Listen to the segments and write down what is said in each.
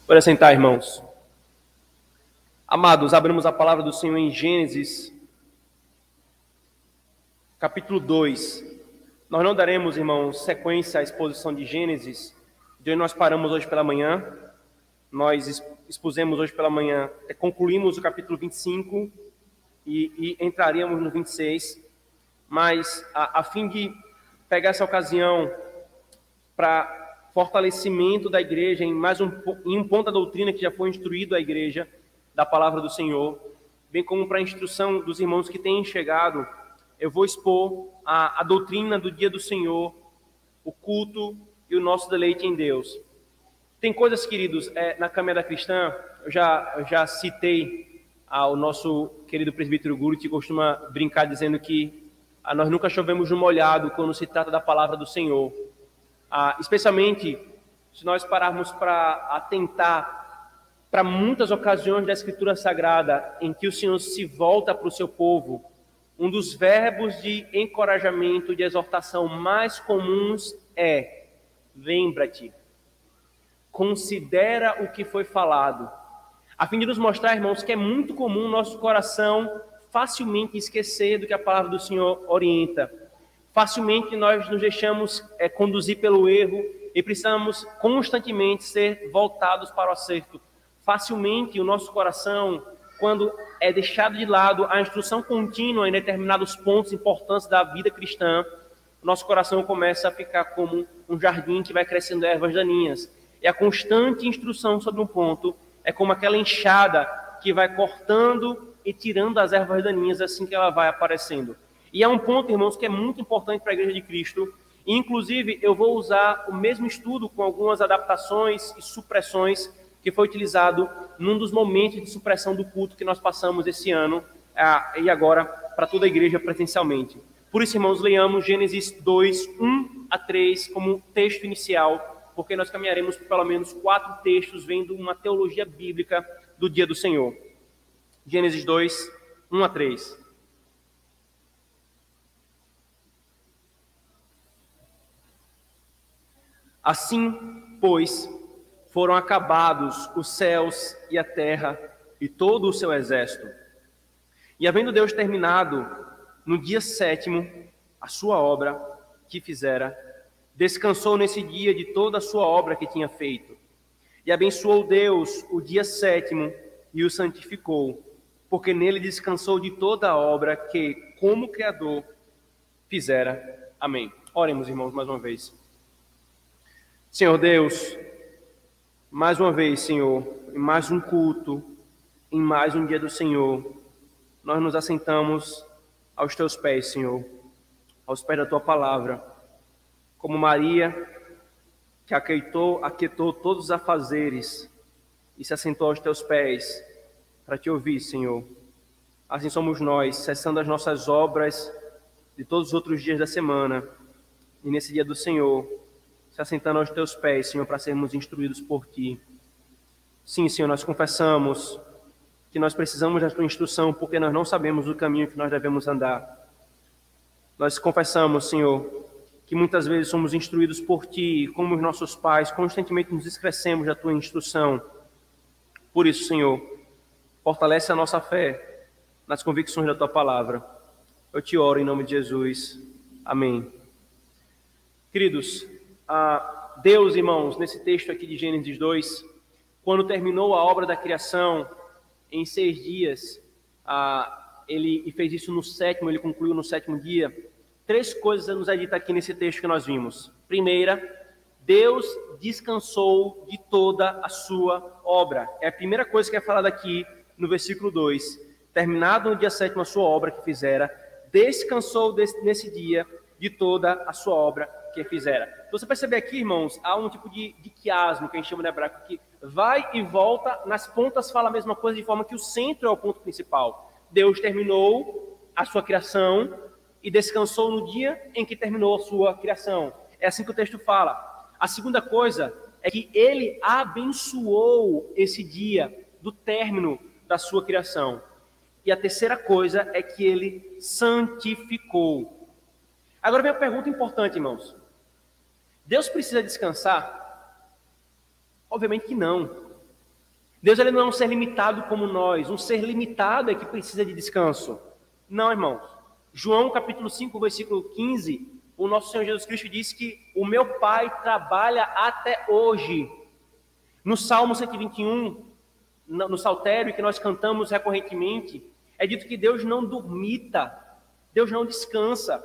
Pode sentar, irmãos. Amados, abrimos a palavra do Senhor em Gênesis, capítulo 2. Nós não daremos, irmãos, sequência à exposição de Gênesis, de onde nós paramos hoje pela manhã. Nós expusemos hoje pela manhã, concluímos o capítulo 25 e entraríamos no 26. Mas, a fim de pegar essa ocasião para fortalecimento da igreja em um ponto da doutrina que já foi instruído à igreja da palavra do Senhor, bem como para a instrução dos irmãos que têm chegado, eu vou expor a doutrina do dia do Senhor, o culto e o nosso deleite em Deus. Tem coisas, queridos, na caminhada cristã, eu já citei ao nosso querido presbítero Guru, que costuma brincar dizendo que nós nunca chovemos no molhado quando se trata da palavra do Senhor. Especialmente se nós pararmos para atentar para muitas ocasiões da Escritura Sagrada em que o Senhor se volta para o seu povo, um dos verbos de encorajamento, de exortação mais comuns é: lembra-te, considera o que foi falado, a fim de nos mostrar, irmãos, que é muito comum nosso coração facilmente esquecer do que a palavra do Senhor orienta. Facilmente nós nos deixamos conduzir pelo erro e precisamos constantemente ser voltados para o acerto. Facilmente o nosso coração, quando é deixado de lado a instrução contínua em determinados pontos importantes da vida cristã, nosso coração começa a ficar como um jardim que vai crescendo ervas daninhas. E a constante instrução sobre um ponto é como aquela enxada que vai cortando e tirando as ervas daninhas assim que ela vai aparecendo. E há um ponto, irmãos, que é muito importante para a Igreja de Cristo. E, inclusive, eu vou usar o mesmo estudo com algumas adaptações e supressões que foi utilizado num dos momentos de supressão do culto que nós passamos esse ano e agora para toda a igreja presencialmente. Por isso, irmãos, leiamos Gênesis 2, 1 a 3 como texto inicial, porque nós caminharemos por pelo menos 4 textos vendo uma teologia bíblica do dia do Senhor. Gênesis 2, 1 a 3. Assim, pois, foram acabados os céus e a terra e todo o seu exército. E havendo Deus terminado no dia 7º a sua obra que fizera, descansou nesse dia de toda a sua obra que tinha feito. E abençoou Deus o dia 7º e o santificou, porque nele descansou de toda a obra que, como Criador, fizera. Amém. Oremos, irmãos, mais uma vez. Senhor Deus, mais uma vez, Senhor, em mais um culto, em mais um dia do Senhor, nós nos assentamos aos Teus pés, Senhor, aos pés da Tua palavra, como Maria, que aquietou todos os afazeres e se assentou aos Teus pés para Te ouvir, Senhor. Assim somos nós, cessando as nossas obras de todos os outros dias da semana, e nesse dia do Senhor, se assentando aos Teus pés, Senhor, para sermos instruídos por Ti. Sim, Senhor, nós confessamos que nós precisamos da Tua instrução, porque nós não sabemos o caminho que nós devemos andar. Nós confessamos, Senhor, que muitas vezes somos instruídos por Ti, e como os nossos pais, constantemente nos esquecemos da Tua instrução. Por isso, Senhor, fortalece a nossa fé nas convicções da Tua palavra. Eu te oro em nome de Jesus. Amém. Queridos, Deus, irmãos, nesse texto aqui de Gênesis 2, quando terminou a obra da criação em 6 dias, ele fez isso no 7º, ele concluiu no 7º dia. 3 coisas nos é dita aqui nesse texto que nós vimos. Primeira, Deus descansou de toda a sua obra. É a primeira coisa que é falada aqui no versículo 2. Terminado no dia 7º a sua obra que fizera, descansou nesse dia de toda a sua obra que fizera. Então, você percebe aqui, irmãos, há um tipo de quiasmo, que a gente chama no hebraico, que vai e volta, nas pontas fala a mesma coisa, de forma que o centro é o ponto principal. Deus terminou a sua criação e descansou no dia em que terminou a sua criação. É assim que o texto fala. A segunda coisa é que ele abençoou esse dia do término da sua criação. E a terceira coisa é que ele santificou. Agora vem a pergunta importante, irmãos. Deus precisa descansar? Obviamente que não. Deus ele não é um ser limitado como nós. Um ser limitado é que precisa de descanso. Não, irmãos. João capítulo 5, versículo 15, o nosso Senhor Jesus Cristo diz que o meu Pai trabalha até hoje. No Salmo 121, no saltério que nós cantamos recorrentemente, é dito que Deus não dormita, Deus não descansa.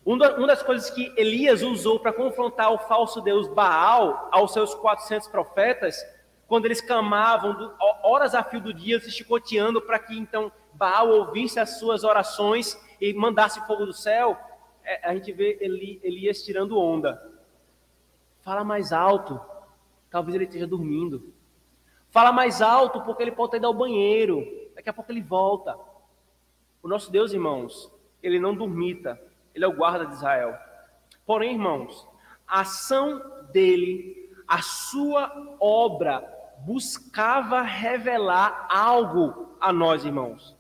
Uma das coisas que Elias usou para confrontar o falso deus Baal aos seus 400 profetas, quando eles clamavam horas a fio do dia, se chicoteando para que então Baal ouvisse as suas orações e mandasse fogo do céu, a gente vê Elias tirando onda. Fala mais alto, talvez ele esteja dormindo. Fala mais alto porque ele pode ter ido ao banheiro, daqui a pouco ele volta. O nosso Deus, irmãos, ele não dormita, ele é o guarda de Israel. Porém, irmãos, a ação dele, a sua obra, buscava revelar algo a nós, irmãos.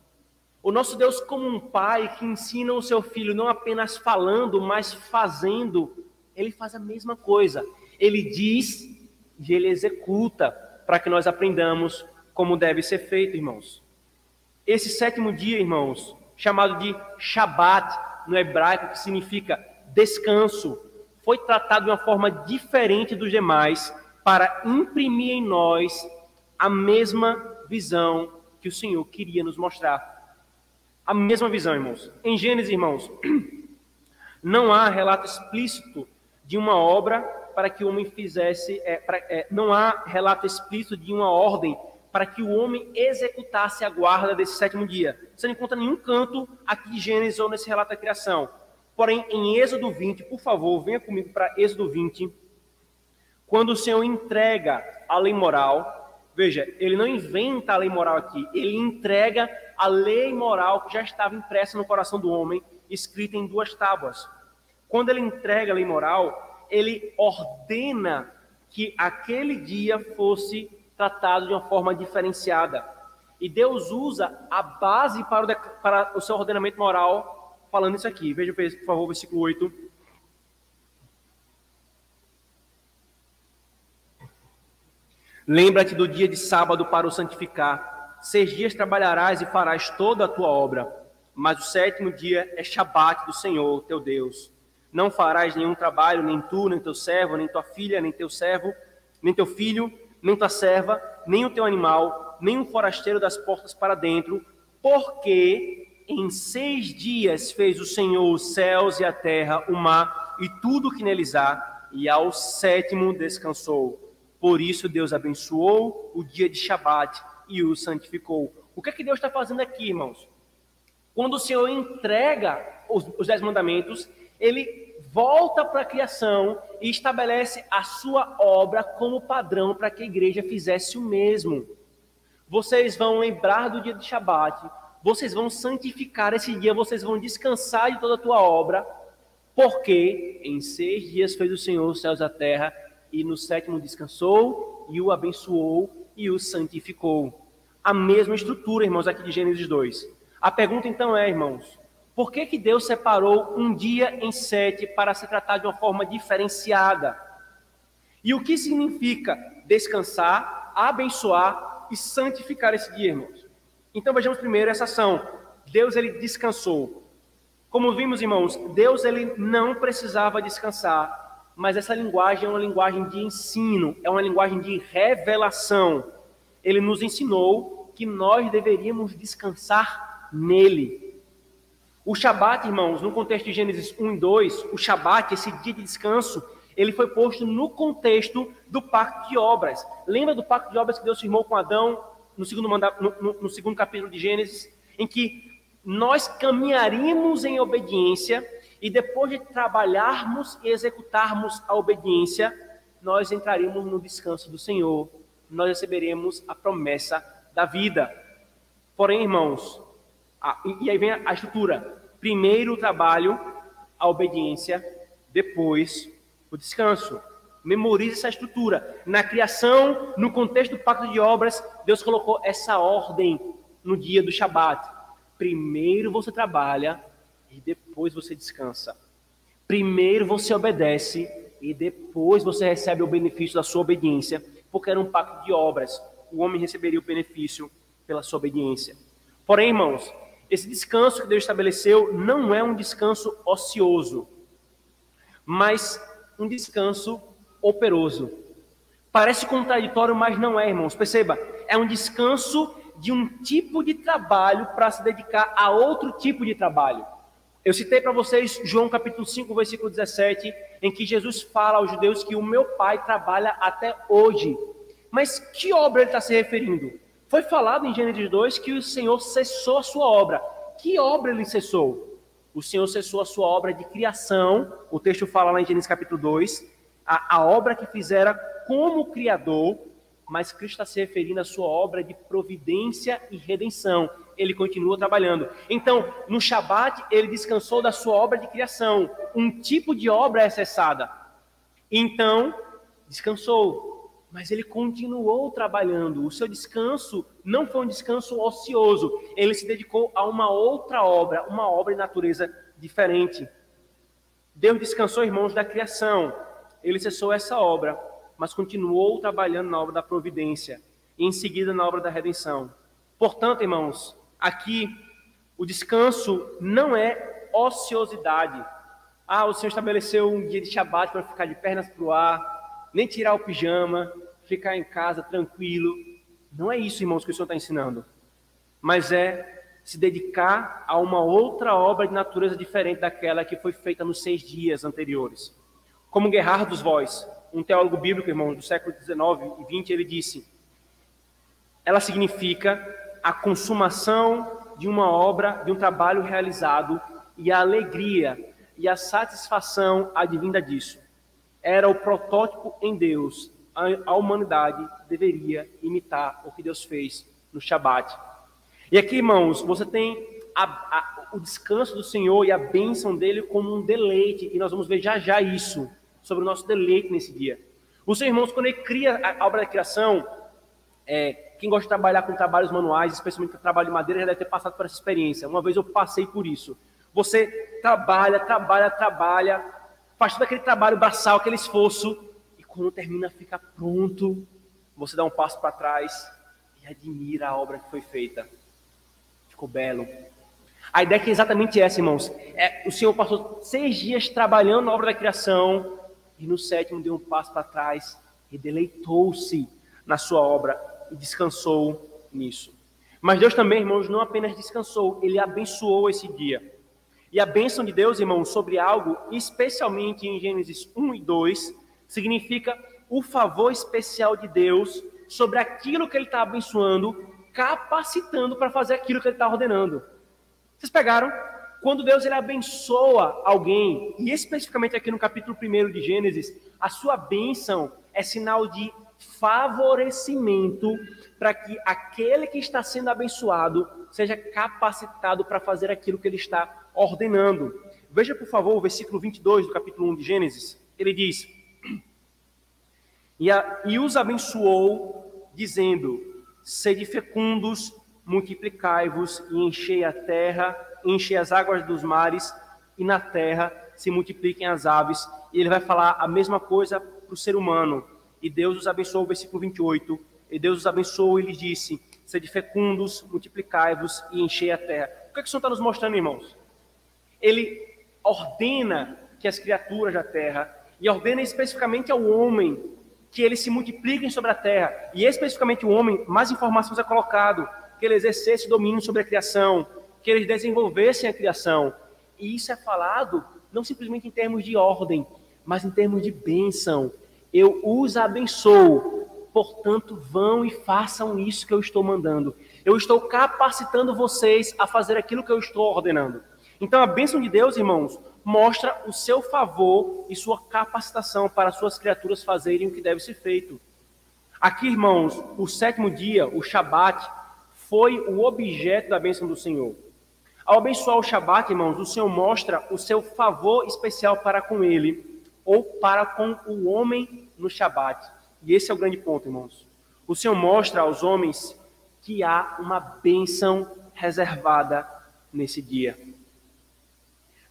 O nosso Deus, como um pai que ensina o seu filho não apenas falando, mas fazendo, ele faz a mesma coisa. Ele diz e ele executa para que nós aprendamos como deve ser feito, irmãos. Esse sétimo dia, irmãos, chamado de Shabat, no hebraico, que significa descanso, foi tratado de uma forma diferente dos demais para imprimir em nós a mesma visão que o Senhor queria nos mostrar. A mesma visão, irmãos. Em Gênesis, irmãos, não há relato explícito de uma obra para que o homem fizesse, não há relato explícito de uma ordem para que o homem executasse a guarda desse sétimo dia. Você não encontra nenhum canto aqui de Gênesis ou nesse relato da criação. Porém, em Êxodo 20, por favor, venha comigo para Êxodo 20, quando o Senhor entrega a lei moral. Veja, ele não inventa a lei moral aqui, ele entrega a lei moral que já estava impressa no coração do homem, escrita em 2 tábuas. Quando ele entrega a lei moral, ele ordena que aquele dia fosse tratado de uma forma diferenciada. E Deus usa a base para o seu ordenamento moral, falando isso aqui. Veja, por favor, o versículo 8. Lembra-te do dia de sábado para o santificar. 6 dias trabalharás e farás toda a tua obra, mas o sétimo dia é Shabat do Senhor, teu Deus. Não farás nenhum trabalho, nem tu, nem teu servo, nem tua filha, nem teu servo, nem teu filho, nem tua serva, nem o teu animal, nem um forasteiro das portas para dentro, porque em 6 dias fez o Senhor os céus e a terra, o mar e tudo o que neles há, e ao sétimo descansou. Por isso Deus abençoou o dia de Shabat e o santificou. O que é que Deus está fazendo aqui, irmãos? Quando o Senhor entrega os 10 mandamentos, ele volta para a criação e estabelece a sua obra como padrão para que a igreja fizesse o mesmo. Vocês vão lembrar do dia de Shabat, vocês vão santificar esse dia, vocês vão descansar de toda a tua obra, porque em 6 dias fez o Senhor os céus e a terra, e no sétimo descansou, e o abençoou, e o santificou. A mesma estrutura, irmãos, aqui de Gênesis 2. A pergunta então é, irmãos, por que que Deus separou um dia em 7 para se tratar de uma forma diferenciada? E o que significa descansar, abençoar e santificar esse dia, irmãos? Então vejamos primeiro essa ação. Deus, ele descansou. Como vimos, irmãos, Deus, ele não precisava descansar, mas essa linguagem é uma linguagem de ensino, é uma linguagem de revelação. Ele nos ensinou que nós deveríamos descansar nele. O Shabat, irmãos, no contexto de Gênesis 1 e 2, o Shabat, esse dia de descanso, ele foi posto no contexto do pacto de obras. Lembra do pacto de obras que Deus firmou com Adão no segundo capítulo de Gênesis, em que nós caminharíamos em obediência e depois de trabalharmos e executarmos a obediência, nós entraríamos no descanso do Senhor, nós receberemos a promessa da vida. Porém, irmãos, e aí vem a estrutura: primeiro o trabalho, a obediência, depois o descanso. Memorize essa estrutura. Na criação, no contexto do pacto de obras, Deus colocou essa ordem no dia do Shabat. Primeiro você trabalha e depois você descansa. Primeiro você obedece e depois você recebe o benefício da sua obediência, porque era um pacto de obras. o homem receberia o benefício pela sua obediência. Porém, irmãos, esse descanso que Deus estabeleceu não é um descanso ocioso, mas um descanso operoso. Parece contraditório, mas não é, irmãos. Perceba, é um descanso de um tipo de trabalho para se dedicar a outro tipo de trabalho. Eu citei para vocês João capítulo 5, versículo 17, em que Jesus fala aos judeus que o meu Pai trabalha até hoje. Mas que obra ele está se referindo? Foi falado em Gênesis 2 que o Senhor cessou a sua obra. Que obra ele cessou? O Senhor cessou a sua obra de criação. O texto fala lá em Gênesis capítulo 2, a obra que fizera como Criador, mas Cristo está se referindo à sua obra de providência e redenção. Ele continua trabalhando. Então, no Shabat, ele descansou da sua obra de criação. Um tipo de obra é cessada. Então, descansou. Mas ele continuou trabalhando. O seu descanso não foi um descanso ocioso. Ele se dedicou a uma outra obra, uma obra de natureza diferente. Deus descansou, irmãos, da criação. Ele cessou essa obra, mas continuou trabalhando na obra da providência e em seguida na obra da redenção. Portanto, irmãos, aqui o descanso não é ociosidade. O Senhor estabeleceu um dia de Shabat para ficar de pernas para o ar, nem tirar o pijama, ficar em casa tranquilo. Não é isso, irmãos, que o Senhor está ensinando. Mas é se dedicar a uma outra obra de natureza diferente daquela que foi feita nos 6 dias anteriores. Como Gerhard dos Voss, um teólogo bíblico, irmãos, do século XIX e XX, ele disse: ela significa a consumação de uma obra, de um trabalho realizado, e a alegria e a satisfação advinda disso. Era o protótipo em Deus. A humanidade deveria imitar o que Deus fez no Shabat. E aqui, irmãos, você tem o descanso do Senhor e a bênção dele como um deleite, e nós vamos ver já já isso, sobre o nosso deleite nesse dia. Os seus irmãos, quando ele cria a obra da criação, quem gosta de trabalhar com trabalhos manuais, especialmente com trabalho de madeira, já deve ter passado por essa experiência. Uma vez eu passei por isso. Você trabalha, faz todo aquele trabalho braçal, aquele esforço, e quando termina, fica pronto, você dá um passo para trás e admira a obra que foi feita. Ficou belo. A ideia é exatamente essa, irmãos. O Senhor passou 6 dias trabalhando na obra da criação, e no 7º deu um passo para trás e deleitou-se na sua obra e descansou nisso. Mas Deus também, irmãos, não apenas descansou, ele abençoou esse dia. E a bênção de Deus, irmãos, sobre algo, especialmente em Gênesis 1 e 2, significa o favor especial de Deus sobre aquilo que ele está abençoando, capacitando para fazer aquilo que ele está ordenando. Vocês pegaram? Quando Deus ele abençoa alguém, e especificamente aqui no capítulo 1 de Gênesis, a sua bênção é sinal de favorecimento para que aquele que está sendo abençoado seja capacitado para fazer aquilo que ele está ordenando. Veja, por favor, o versículo 22 do capítulo 1 de Gênesis. Ele diz: e os abençoou, dizendo: sede fecundos, multiplicai-vos e enchei a terra, enchei as águas dos mares, e na terra se multipliquem as aves. E ele vai falar a mesma coisa para o ser humano. E Deus os abençoou, versículo 28. E Deus os abençoou e lhes disse: sede fecundos, multiplicai-vos e enchei a terra. O que é que o Senhor está nos mostrando, irmãos? Ele ordena que as criaturas da terra, e ordena especificamente ao homem, que eles se multipliquem sobre a terra. E especificamente o homem, mais informações é colocado, que ele exercesse domínio sobre a criação, que eles desenvolvessem a criação. E isso é falado não simplesmente em termos de ordem, mas em termos de bênção. Eu os abençoo, portanto vão e façam isso que eu estou mandando. Eu estou capacitando vocês a fazer aquilo que eu estou ordenando. Então a bênção de Deus, irmãos, mostra o seu favor e sua capacitação para suas criaturas fazerem o que deve ser feito. Aqui, irmãos, o 7º dia, o Shabat, foi o objeto da bênção do Senhor. Ao abençoar o Shabat, irmãos, o Senhor mostra o seu favor especial para com ele, ou para com o homem no Shabat. E esse é o grande ponto, irmãos. O Senhor mostra aos homens que há uma bênção reservada nesse dia.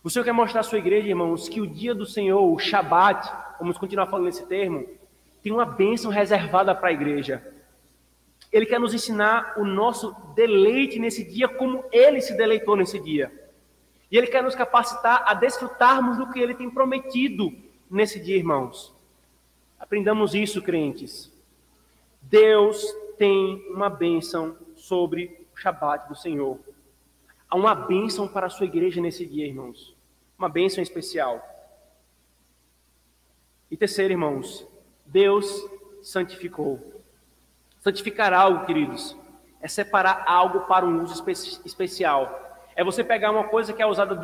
O Senhor quer mostrar à sua igreja, irmãos, que o dia do Senhor, o Shabat, vamos continuar falando nesse termo, tem uma bênção reservada para a igreja. Ele quer nos ensinar o nosso deleite nesse dia, como Ele se deleitou nesse dia. E Ele quer nos capacitar a desfrutarmos do que Ele tem prometido nesse dia, irmãos. Aprendamos isso, crentes. Deus tem uma bênção sobre o Shabat do Senhor. Há uma bênção para a sua igreja nesse dia, irmãos. Uma bênção especial. E terceiro, irmãos, Deus santificou. Santificar algo, queridos, é separar algo para um uso especial. É você pegar uma coisa que é usada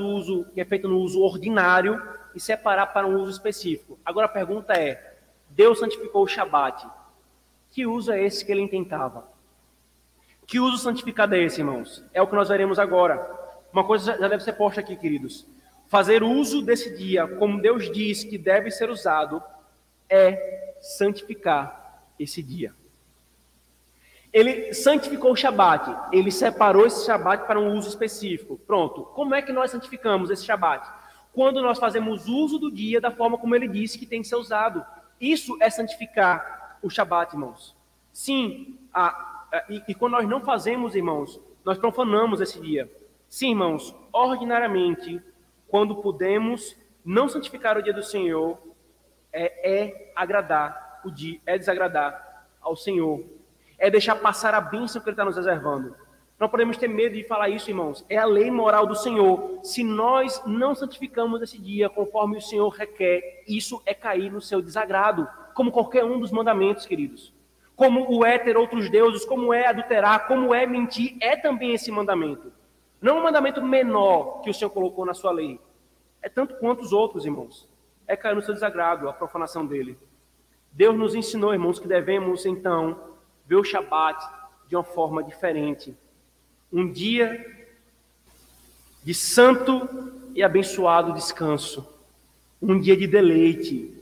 que é feita no uso ordinário e separar para um uso específico. Agora a pergunta é: Deus santificou o Shabat. Que uso é esse que ele intentava? Que uso santificado é esse, irmãos? É o que nós veremos agora. Uma coisa já deve ser posta aqui, queridos. Fazer uso desse dia, como Deus diz que deve ser usado, é santificar esse dia. Ele santificou o Shabat. Ele separou esse Shabat para um uso específico. Pronto. Como é que nós santificamos esse Shabat? Quando nós fazemos uso do dia da forma como ele disse que tem que ser usado. Isso é santificar o Shabat, irmãos. Sim, e quando nós não fazemos, irmãos, nós profanamos esse dia. Sim, irmãos, ordinariamente, quando podemos não santificar o dia do Senhor, é desagradar ao Senhor. É deixar passar a bênção que Ele está nos reservando. Não podemos ter medo de falar isso, irmãos. É a lei moral do Senhor. Se nós não santificamos esse dia conforme o Senhor requer, isso é cair no seu desagrado, como qualquer um dos mandamentos, queridos. Como o é ter outros deuses, como é adulterar, como é mentir, é também esse mandamento. Não um mandamento menor que o Senhor colocou na sua lei. É tanto quanto os outros, irmãos. É cair no seu desagrado, a profanação dele. Deus nos ensinou, irmãos, que devemos, então, ver o Shabat de uma forma diferente. Um dia de santo e abençoado descanso. Um dia de deleite.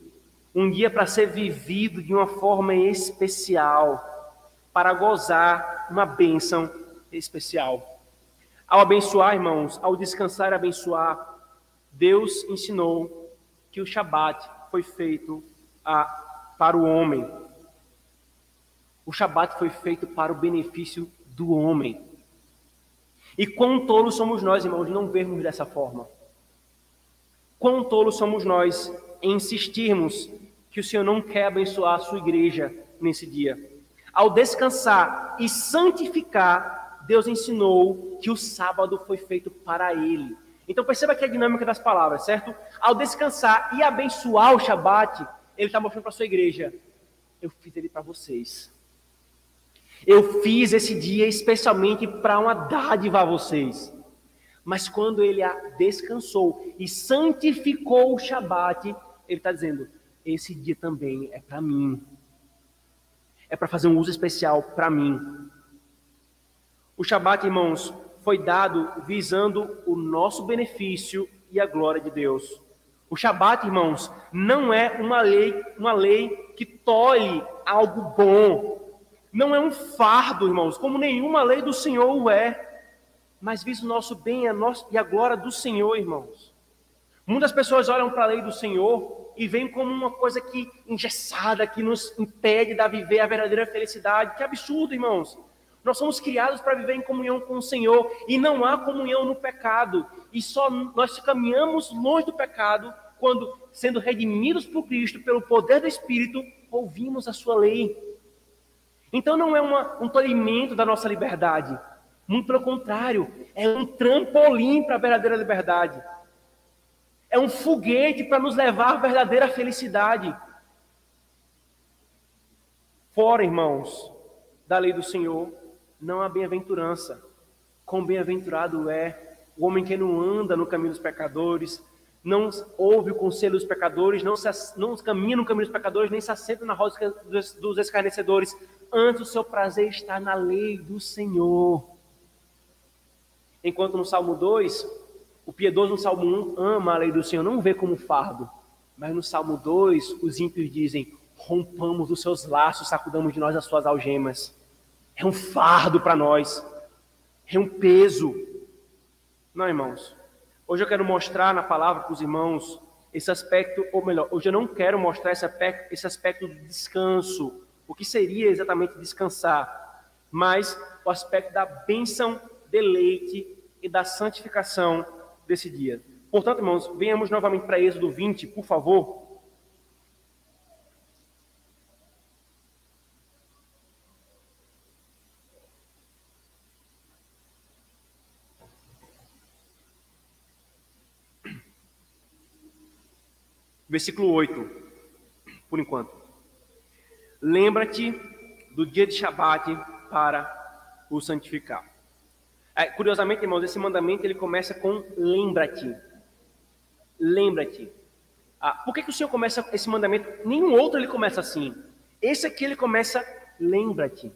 Um dia para ser vivido de uma forma especial. Para gozar uma bênção especial. Ao abençoar, irmãos, ao descansar e abençoar, Deus ensinou que o Shabat foi feito para o homem. O Shabat foi feito para o benefício do homem. E quão tolos somos nós, irmãos, de não vermos dessa forma. Quão tolos somos nós em insistirmos que o Senhor não quer abençoar a sua igreja nesse dia. Ao descansar e santificar, Deus ensinou que o sábado foi feito para Ele. Então perceba aqui a dinâmica das palavras, certo? Ao descansar e abençoar o Shabat, Ele está mostrando para a sua igreja: eu fiz ele para vocês. Eu fiz esse dia especialmente para uma dádiva a vocês. Mas quando ele descansou e santificou o Shabat, ele está dizendo: esse dia também é para mim. É para fazer um uso especial para mim. O Shabat, irmãos, foi dado visando o nosso benefício e a glória de Deus. O Shabat, irmãos, não é uma lei que tolhe algo bom. Não é um fardo, irmãos, como nenhuma lei do Senhor o é, mas visa o nosso bem e a glória do Senhor, irmãos. Muitas pessoas olham para a lei do Senhor e veem como uma coisa que engessada, que nos impede de viver a verdadeira felicidade. Que absurdo, irmãos. Nós somos criados para viver em comunhão com o Senhor e não há comunhão no pecado. E só nós caminhamos longe do pecado quando, sendo redimidos por Cristo, pelo poder do Espírito, ouvimos a sua lei. Então não é um tolimento da nossa liberdade. Muito pelo contrário, é um trampolim para a verdadeira liberdade. É um foguete para nos levar à verdadeira felicidade. Fora, irmãos, da lei do Senhor, não há bem-aventurança. Quão bem-aventurado é o homem que não anda no caminho dos pecadores, não ouve o conselho dos pecadores, não caminha no caminho dos pecadores, nem se assenta na roda dos escarnecedores. Antes o seu prazer está na lei do Senhor. Enquanto no Salmo 2, o piedoso no Salmo 1 ama a lei do Senhor, não vê como fardo. Mas no Salmo 2, os ímpios dizem: rompamos os seus laços, sacudamos de nós as suas algemas. É um fardo para nós. É um peso. Não, irmãos. Hoje eu quero mostrar na palavra para os irmãos esse aspecto, ou melhor, hoje eu não quero mostrar esse aspecto do descanso. O que seria exatamente descansar? mas o aspecto da bênção, deleite e da santificação desse dia. Portanto, irmãos, venhamos novamente para Êxodo 20, por favor. Versículo 8, por enquanto. Lembra-te do dia de Shabat para o santificar. Curiosamente, irmãos, esse mandamento ele começa com lembra-te. Lembra-te. Por que o Senhor começa esse mandamento? Nenhum outro ele começa assim. Esse aqui ele começa lembra-te.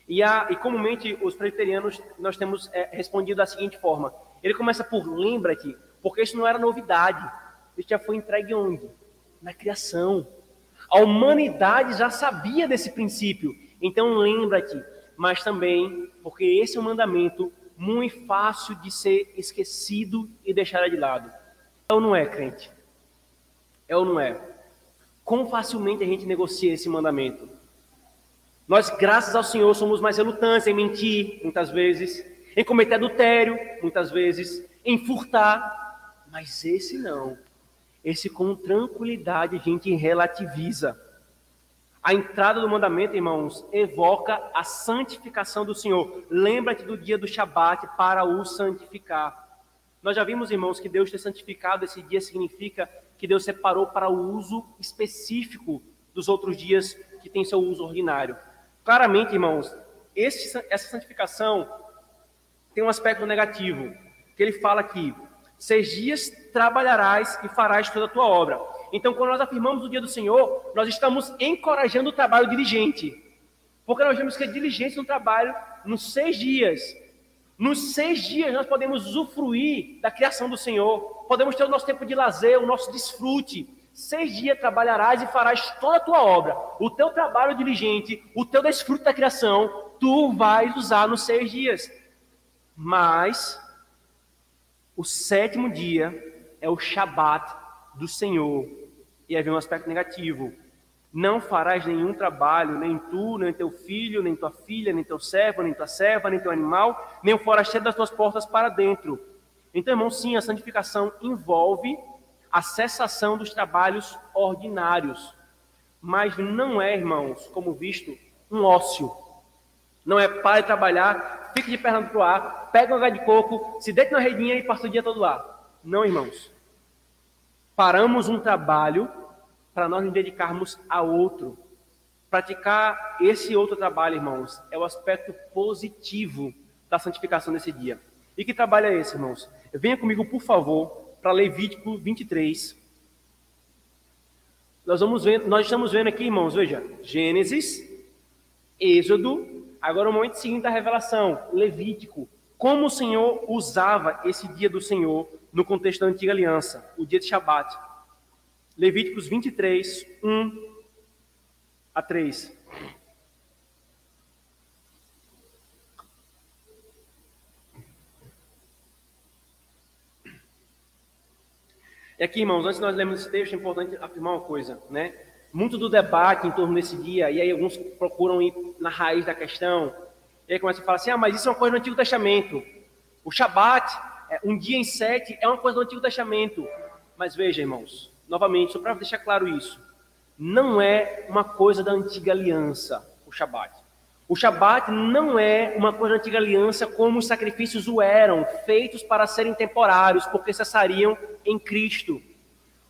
E comumente os presbiterianos nós temos respondido da seguinte forma. Ele começa por lembra-te, porque isso não era novidade. Isso já foi entregue onde? Na criação. A humanidade já sabia desse princípio. Então lembra-te. Mas também, porque esse é um mandamento muito fácil de ser esquecido e deixado de lado. É ou não é, crente? É ou não é? Quão facilmente a gente negocia esse mandamento? Nós, graças ao Senhor, somos mais relutantes em mentir, muitas vezes, em cometer adultério, muitas vezes, em furtar. Mas esse não. Esse com tranquilidade a gente relativiza. A entrada do mandamento, irmãos, evoca a santificação do Senhor. Lembra-te do dia do Shabat para o santificar. Nós já vimos, irmãos, que Deus ter santificado esse dia significa que Deus separou para o uso específico dos outros dias que tem seu uso ordinário. Claramente, irmãos, essa santificação tem um aspecto negativo, que ele fala aqui: 6 dias trabalharás e farás toda a tua obra. Então, quando nós afirmamos o dia do Senhor, nós estamos encorajando o trabalho diligente. Porque nós vemos que a diligência no trabalho nos 6 dias. Nos 6 dias nós podemos usufruir da criação do Senhor. Podemos ter o nosso tempo de lazer, o nosso desfrute. 6 dias trabalharás e farás toda a tua obra. O teu trabalho diligente, o teu desfrute da criação, tu vais usar nos 6 dias. Mas o 7º dia é o Shabat do Senhor. E aí vem um aspecto negativo. Não farás nenhum trabalho, nem tu, nem teu filho, nem tua filha, nem teu servo, nem tua serva, nem teu animal, nem o forasteiro das tuas portas para dentro. Então, irmãos, sim, a santificação envolve a cessação dos trabalhos ordinários. Mas não é, irmãos, como visto, um ócio. Não é para de trabalhar, fique de perna pro ar, pega um galho de coco, se deita na redinha e passa o dia todo lá. Não, irmãos. Paramos um trabalho para nós nos dedicarmos a outro. Praticar esse outro trabalho, irmãos, é o aspecto positivo da santificação desse dia. E que trabalho é esse, irmãos? Venha comigo, por favor, para Levítico 23. Nós estamos vendo aqui, irmãos, veja, Gênesis, Êxodo, agora o momento seguinte da revelação, Levítico. Como o Senhor usava esse dia do Senhor no contexto da antiga aliança, o dia de Shabat. Levíticos 23, 1 a 3. E aqui, irmãos, antes de nós lermos esse texto, é importante afirmar uma coisa, né? Muito do debate em torno desse dia, e aí alguns procuram ir na raiz da questão, e aí começam a falar assim, mas isso é uma coisa do Antigo Testamento. O Shabat, um dia em 7, é uma coisa do Antigo Testamento. Mas veja, irmãos, novamente, só para deixar claro isso, não é uma coisa da Antiga Aliança, o Shabat. O Shabat não é uma coisa da Antiga Aliança como os sacrifícios o eram, feitos para serem temporários, porque cessariam em Cristo.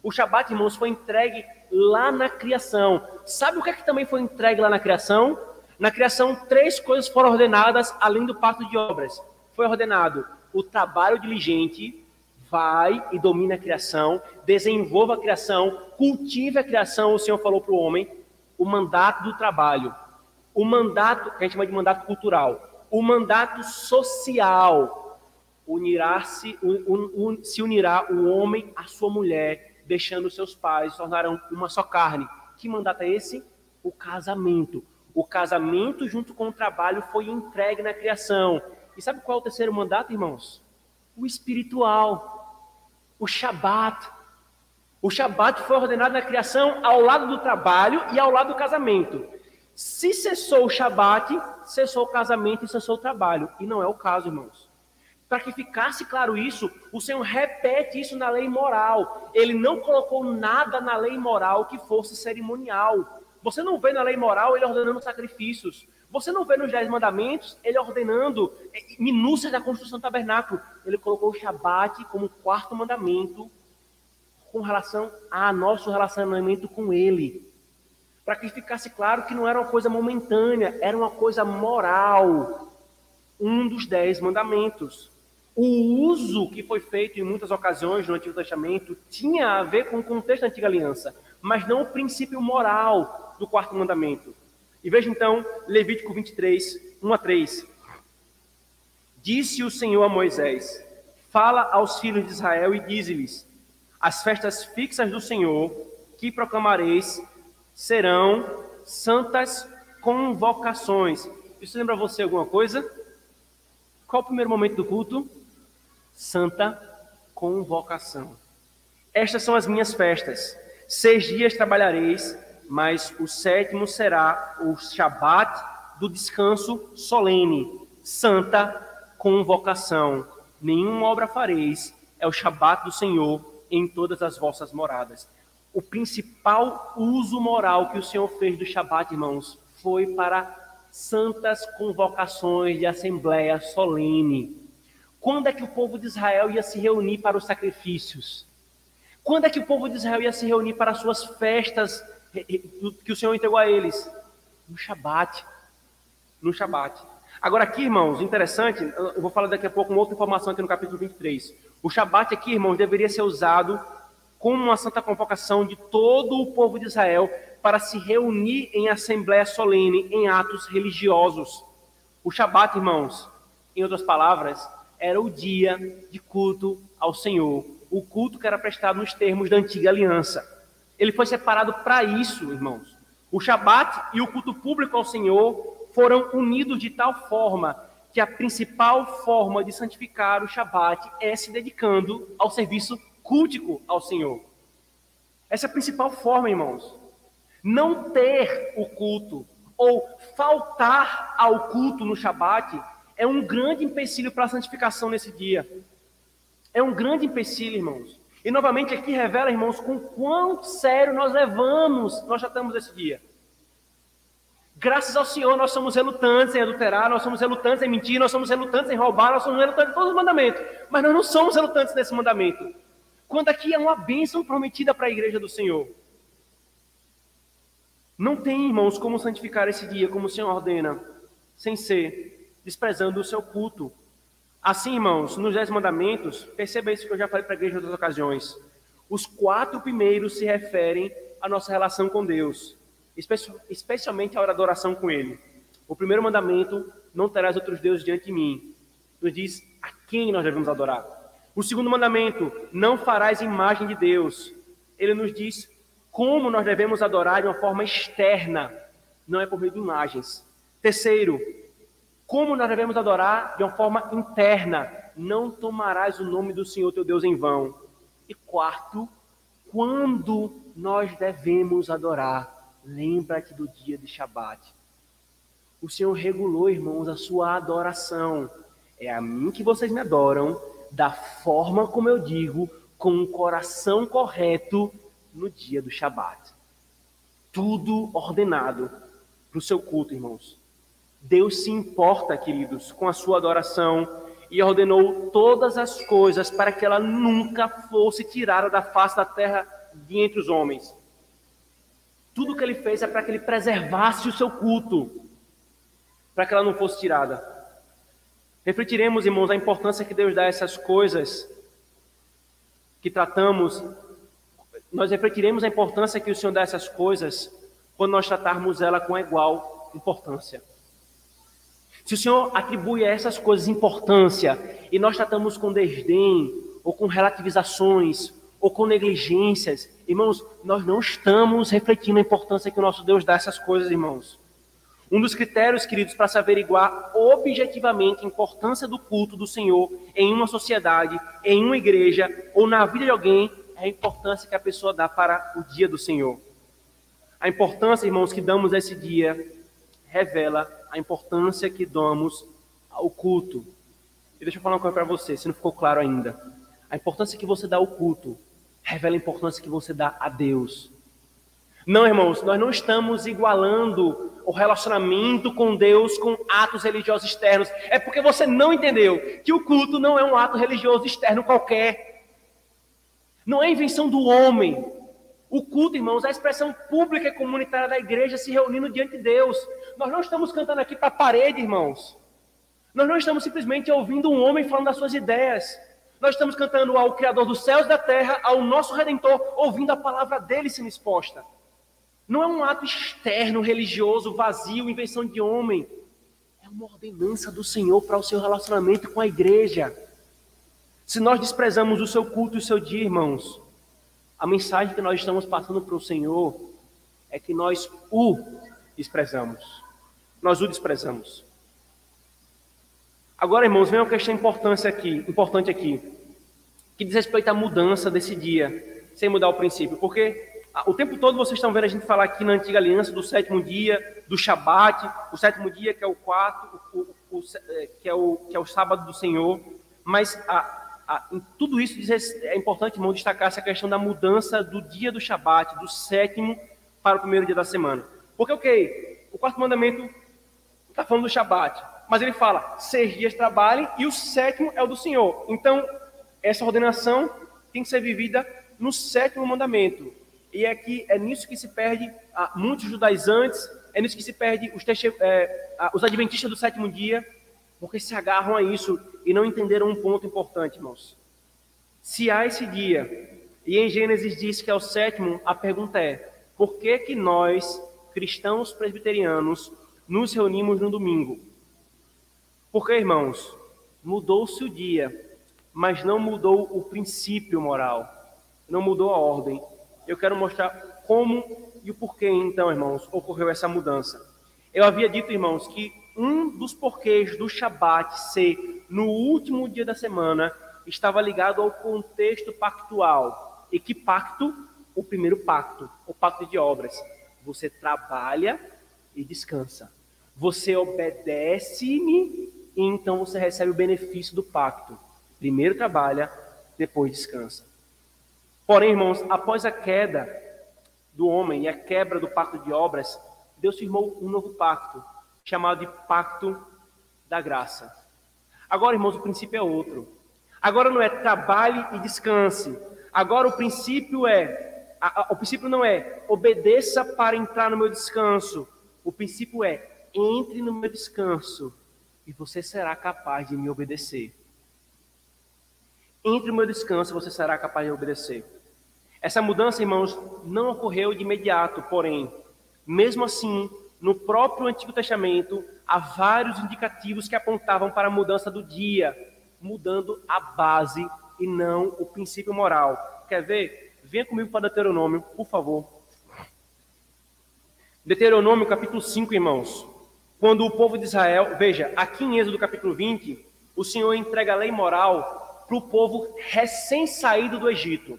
O Shabat, irmãos, foi entregue lá na criação. Sabe o que é que também foi entregue lá na criação? Na criação, 3 coisas foram ordenadas, além do pacto de obras. Foi ordenado o trabalho diligente, vai e domina a criação, desenvolva a criação, cultive a criação, o Senhor falou para o homem, o mandato do trabalho, o mandato, que a gente chama de mandato cultural, o mandato social, se unirá o homem à sua mulher, deixando seus pais, se tornarão uma só carne. Que mandato é esse? O casamento. O casamento junto com o trabalho foi entregue na criação. E sabe qual é o terceiro mandato, irmãos? O espiritual. O Shabat. O Shabat foi ordenado na criação ao lado do trabalho e ao lado do casamento. Se cessou o Shabat, cessou o casamento e cessou o trabalho. E não é o caso, irmãos. Para que ficasse claro isso, o Senhor repete isso na lei moral. Ele não colocou nada na lei moral que fosse cerimonial. Você não vê na lei moral ele ordenando sacrifícios. Você não vê nos 10 mandamentos ele ordenando minúcias da construção do tabernáculo. Ele colocou o Shabat como 4º mandamento com relação a nosso relacionamento com ele. Para que ficasse claro que não era uma coisa momentânea, era uma coisa moral. Um dos 10 mandamentos. O uso que foi feito em muitas ocasiões no Antigo Testamento tinha a ver com o contexto da Antiga Aliança, mas não o princípio moral do 4º mandamento. E veja então, Levítico 23, 1-3. Disse o Senhor a Moisés: fala aos filhos de Israel e dize-lhes: as festas fixas do Senhor, que proclamareis, serão santas convocações. Isso lembra você alguma coisa? Qual o primeiro momento do culto? Santa convocação. Estas são as minhas festas. 6 dias trabalhareis, mas o 7º será o Shabat do descanso solene. Santa convocação. Nenhuma obra fareis. É o Shabat do Senhor em todas as vossas moradas. O principal uso moral que o Senhor fez do Shabat, irmãos, foi para santas convocações de assembleia solene. Quando é que o povo de Israel ia se reunir para os sacrifícios? Quando é que o povo de Israel ia se reunir para as suas festas que o Senhor entregou a eles? No Shabat. No Shabat. Agora aqui, irmãos, interessante, eu vou falar daqui a pouco uma outra informação aqui no capítulo 23. O Shabat aqui, irmãos, deveria ser usado como uma santa convocação de todo o povo de Israel para se reunir em assembleia solene, em atos religiosos. O Shabat, irmãos, em outras palavras, era o dia de culto ao Senhor. O culto que era prestado nos termos da antiga aliança. Ele foi separado para isso, irmãos. O Shabat e o culto público ao Senhor foram unidos de tal forma que a principal forma de santificar o Shabat é se dedicando ao serviço cultico ao Senhor. Essa é a principal forma, irmãos. Não ter o culto ou faltar ao culto no Shabat é um grande empecilho para a santificação nesse dia. É um grande empecilho, irmãos. E novamente aqui revela, irmãos, com quão sério nós tratamos esse dia. Graças ao Senhor, nós somos relutantes em adulterar, nós somos relutantes em mentir, nós somos relutantes em roubar, nós somos relutantes em todos os mandamentos. Mas nós não somos relutantes nesse mandamento. Quando aqui é uma bênção prometida para a igreja do Senhor. Não tem, irmãos, como santificar esse dia, como o Senhor ordena, sem ser desprezando o seu culto. Assim, irmãos, nos 10 mandamentos, perceba isso que eu já falei para a igreja em outras ocasiões. Os 4 primeiros se referem à nossa relação com Deus, especialmente a hora da oração com Ele. O primeiro mandamento, não terás outros deuses diante de mim, nos diz a quem nós devemos adorar. O segundo mandamento, não farás imagem de Deus. Ele nos diz como nós devemos adorar de uma forma externa, não é por meio de imagens. Terceiro, como nós devemos adorar de uma forma interna, não tomarás o nome do Senhor teu Deus em vão. E quarto, quando nós devemos adorar, lembra-te do dia de Shabat. O Senhor regulou, irmãos, a sua adoração. É a mim que vocês me adoram, da forma como eu digo, com o coração correto no dia do Shabat. Tudo ordenado para o seu culto, irmãos. Deus se importa, queridos, com a sua adoração e ordenou todas as coisas para que ela nunca fosse tirada da face da terra de entre os homens. Tudo que ele fez é para que ele preservasse o seu culto, para que ela não fosse tirada. Refletiremos, irmãos, a importância que Deus dá a essas coisas que tratamos. Nós refletiremos a importância que o Senhor dá a essas coisas quando nós tratarmos ela com igual importância. Se o Senhor atribui a essas coisas importância e nós tratamos com desdém, ou com relativizações, ou com negligências, irmãos, nós não estamos refletindo a importância que o nosso Deus dá a essas coisas, irmãos. Um dos critérios, queridos, para se averiguar objetivamente a importância do culto do Senhor em uma sociedade, em uma igreja, ou na vida de alguém, é a importância que a pessoa dá para o dia do Senhor. A importância, irmãos, que damos a esse dia revela a importância que damos ao culto. E deixa eu falar uma coisa para você, se não ficou claro ainda. A importância que você dá ao culto revela a importância que você dá a Deus. Não, irmãos, nós não estamos igualando o relacionamento com Deus com atos religiosos externos. É porque você não entendeu que o culto não é um ato religioso externo qualquer. Não é invenção do homem. O culto, irmãos, é a expressão pública e comunitária da igreja se reunindo diante de Deus. Nós não estamos cantando aqui para a parede, irmãos. Nós não estamos simplesmente ouvindo um homem falando das suas ideias. Nós estamos cantando ao Criador dos céus e da terra, ao nosso Redentor, ouvindo a palavra dele sendo exposta. Não é um ato externo, religioso, vazio, invenção de homem. É uma ordenança do Senhor para o seu relacionamento com a igreja. Se nós desprezamos o seu culto e o seu dia, irmãos, a mensagem que nós estamos passando para o Senhor é que nós o desprezamos. Nós o desprezamos. Agora, irmãos, vem uma questão importante aqui, que diz respeito à mudança desse dia, sem mudar o princípio. Porque o tempo todo vocês estão vendo a gente falar aqui na Antiga Aliança do sétimo dia, do Shabat, o sétimo dia que é o quarto, que é o sábado do Senhor. Mas em tudo isso é importante, irmão, destacar essa questão da mudança do dia do Shabat, do sétimo para o primeiro dia da semana. Porque, o quarto mandamento está falando do Shabat, mas ele fala, 6 dias trabalhem e o sétimo é o do Senhor. Então, essa ordenação tem que ser vivida no sétimo mandamento. E é nisso que se perde muitos judaizantes, é nisso que se perde os adventistas do sétimo dia, porque se agarram a isso e não entenderam um ponto importante, irmãos. Se há esse dia, e em Gênesis diz que é o sétimo, a pergunta é, por que nós, cristãos presbiterianos, nos reunimos no domingo? Porque, irmãos, mudou-se o dia, mas não mudou o princípio moral, não mudou a ordem. Eu quero mostrar como e o porquê, então, irmãos, ocorreu essa mudança. Eu havia dito, irmãos, que um dos porquês do Shabat ser no último dia da semana estava ligado ao contexto pactual. E que pacto? O primeiro pacto, o pacto de obras. Você trabalha e descansa. Você obedece-me e então você recebe o benefício do pacto. Primeiro trabalha, depois descansa. Porém, irmãos, após a queda do homem e a quebra do pacto de obras, Deus firmou um novo pacto, chamado de pacto da graça. Agora, irmãos, o princípio é outro. Agora não é trabalhe e descanse. Agora o princípio não é obedeça para entrar no meu descanso. O princípio é entre no meu descanso e você será capaz de me obedecer. Entre no meu descanso, você será capaz de obedecer. Essa mudança, irmãos, não ocorreu de imediato, porém, mesmo assim, no próprio Antigo Testamento, há vários indicativos que apontavam para a mudança do dia, mudando a base e não o princípio moral. Quer ver? Venha comigo para Deuteronômio, por favor. Deuteronômio, capítulo 5, irmãos. Quando o povo de Israel, veja, aqui em Êxodo capítulo 20, o Senhor entrega a lei moral para o povo recém-saído do Egito.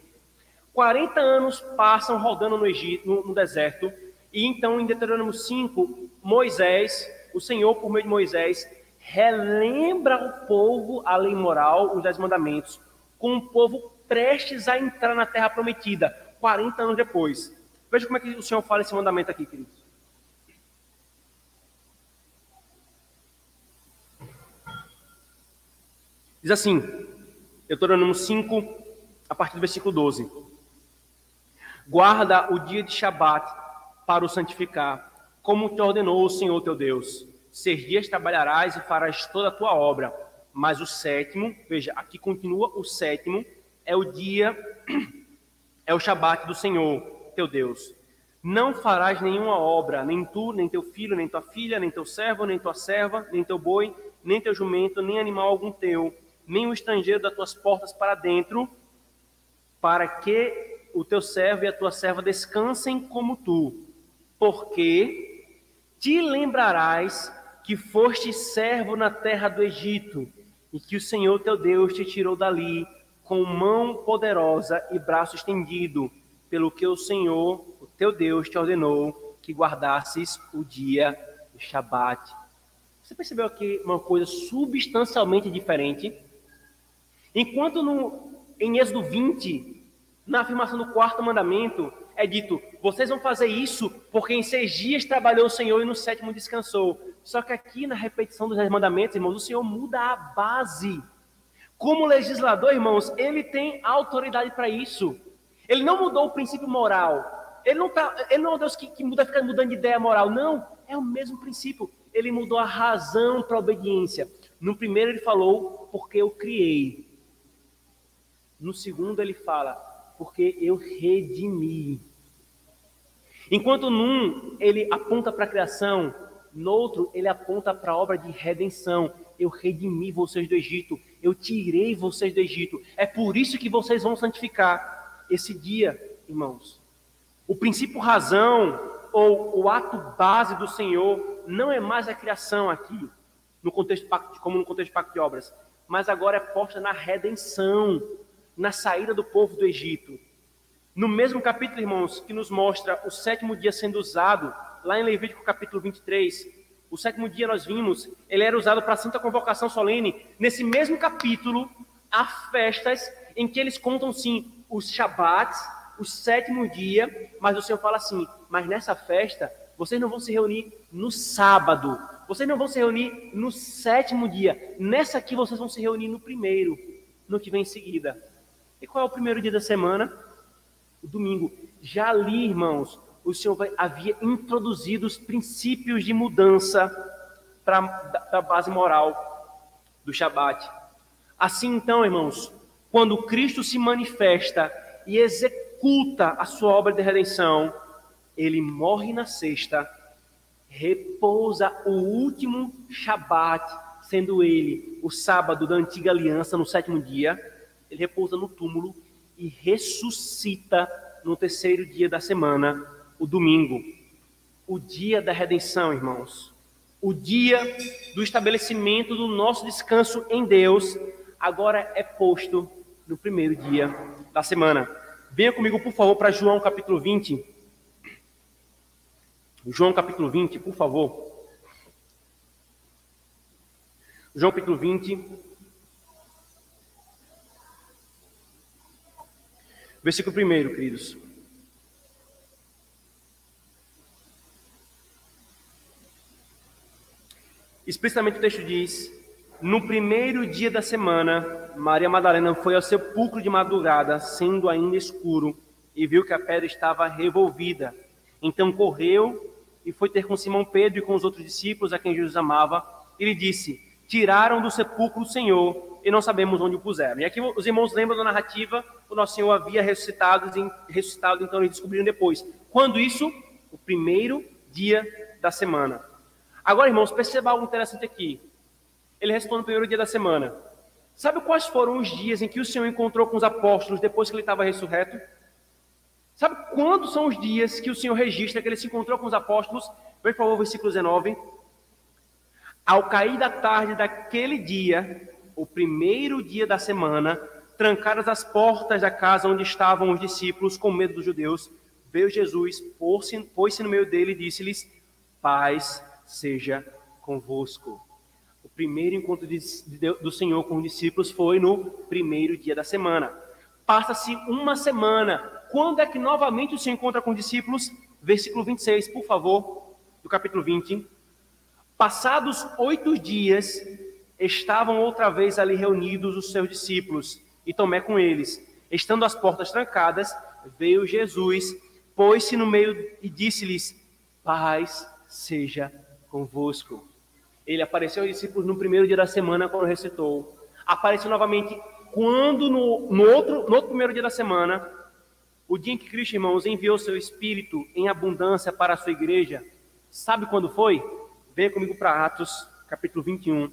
40 anos passam rodando no Egito, no deserto, e então em Deuteronômio 5, o Senhor, por meio de Moisés, relembra ao povo a lei moral, os 10 mandamentos, com o povo prestes a entrar na terra prometida, 40 anos depois. Veja como é que o Senhor fala esse mandamento aqui, queridos. Diz assim, Deuteronômio 5, a partir do versículo 12. Guarda o dia de Shabat para o santificar, como te ordenou o Senhor teu Deus. 6 dias trabalharás e farás toda a tua obra, mas o sétimo, veja, aqui continua o sétimo, é o Shabat do Senhor teu Deus. Não farás nenhuma obra, nem tu, nem teu filho, nem tua filha, nem teu servo, nem tua serva, nem teu boi, nem teu jumento, nem animal algum teu, nem o estrangeiro das tuas portas para dentro, para que o teu servo e a tua serva descansem como tu, porque te lembrarás que foste servo na terra do Egito, e que o Senhor teu Deus te tirou dali, com mão poderosa e braço estendido, pelo que o Senhor, o teu Deus, te ordenou que guardasses o dia do Shabat. Você percebeu aqui uma coisa substancialmente diferente? Enquanto em Êxodo 20, na afirmação do quarto mandamento, é dito, vocês vão fazer isso porque em 6 dias trabalhou o Senhor e no 7º descansou. Só que aqui na repetição dos 10 mandamentos, irmãos, o Senhor muda a base. Como legislador, irmãos, ele tem autoridade para isso. Ele não mudou o princípio moral. Ele não é um Deus que fica mudando de ideia moral. Não, é o mesmo princípio. Ele mudou a razão para a obediência. No primeiro ele falou, porque eu criei. No segundo ele fala, porque eu redimi. Enquanto num ele aponta para a criação, no outro ele aponta para a obra de redenção. Eu redimi vocês do Egito, eu tirei vocês do Egito. É por isso que vocês vão santificar esse dia, irmãos. O princípio razão, ou o ato base do Senhor, não é mais a criação aqui, como no contexto do pacto de obras, mas agora é posta na redenção, na saída do povo do Egito. No mesmo capítulo, irmãos, que nos mostra o 7º dia sendo usado, lá em Levítico capítulo 23, o 7º dia nós vimos, ele era usado para a santa convocação solene. Nesse mesmo capítulo, há festas em que eles contam, sim, os Shabats, o 7º dia, mas o Senhor fala assim, mas nessa festa, vocês não vão se reunir no sábado, vocês não vão se reunir no 7º dia, nessa aqui vocês vão se reunir no primeiro, no que vem em seguida. E qual é o primeiro dia da semana? O domingo. Já ali, irmãos, o Senhor havia introduzido os princípios de mudança para a base moral do Shabat. Assim, então, irmãos, quando Cristo se manifesta e executa a sua obra de redenção, ele morre na sexta, repousa o último Shabat, sendo ele o sábado da antiga aliança, no 7º dia, ele repousa no túmulo e ressuscita no 3º dia da semana, o domingo, o dia da redenção, irmãos, o dia do estabelecimento do nosso descanso em Deus, agora é posto no primeiro dia da semana. Venha comigo, por favor, para João capítulo 20. João capítulo 20, por favor. João capítulo 20. Versículo 1, queridos. Explicitamente o texto diz, no primeiro dia da semana, Maria Madalena foi ao sepulcro de madrugada, sendo ainda escuro, e viu que a pedra estava revolvida. Então correu e foi ter com Simão Pedro e com os outros discípulos a quem Jesus amava, e lhe disse, tiraram do sepulcro o Senhor, e não sabemos onde o puseram. E aqui os irmãos lembram da narrativa, o nosso Senhor havia ressuscitado, então eles descobriram depois. Quando isso? O primeiro dia da semana. Agora, irmãos, perceba algo interessante aqui. Ele responde no primeiro dia da semana. Sabe quais foram os dias em que o Senhor encontrou com os apóstolos depois que ele estava ressurreto? Sabe quantos são os dias que o Senhor registra que ele se encontrou com os apóstolos? Veja, por favor, o versículo 19. Ao cair da tarde daquele dia, o primeiro dia da semana, trancadas as portas da casa onde estavam os discípulos com medo dos judeus, veio Jesus, pôs-se no meio dele e disse-lhes, paz seja convosco. O primeiro encontro do Senhor com os discípulos foi no primeiro dia da semana. Passa-se uma semana. Quando é que novamente o Senhor encontra com os discípulos? Versículo 26, por favor, do capítulo 20. Passados 8 dias, estavam outra vez ali reunidos os seus discípulos, e Tomé com eles. Estando as portas trancadas, veio Jesus, pôs-se no meio e disse-lhes, paz seja convosco. Ele apareceu aos discípulos no primeiro dia da semana, quando ressuscitou. Apareceu novamente quando no outro primeiro dia da semana, o dia em que Cristo, irmãos, enviou seu Espírito em abundância para a sua igreja. Sabe quando foi? Venha comigo para Atos, capítulo 21.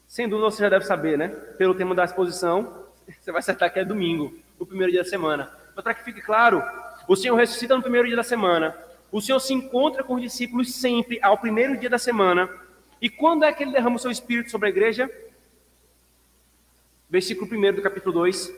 Sem dúvida você já deve saber, né? Pelo tema da exposição, você vai acertar que é domingo, o primeiro dia da semana. Mas para que fique claro, o Senhor ressuscita no primeiro dia da semana. O Senhor se encontra com os discípulos sempre ao primeiro dia da semana. E quando é que ele derrama o seu Espírito sobre a igreja? Versículo 1 do capítulo 2.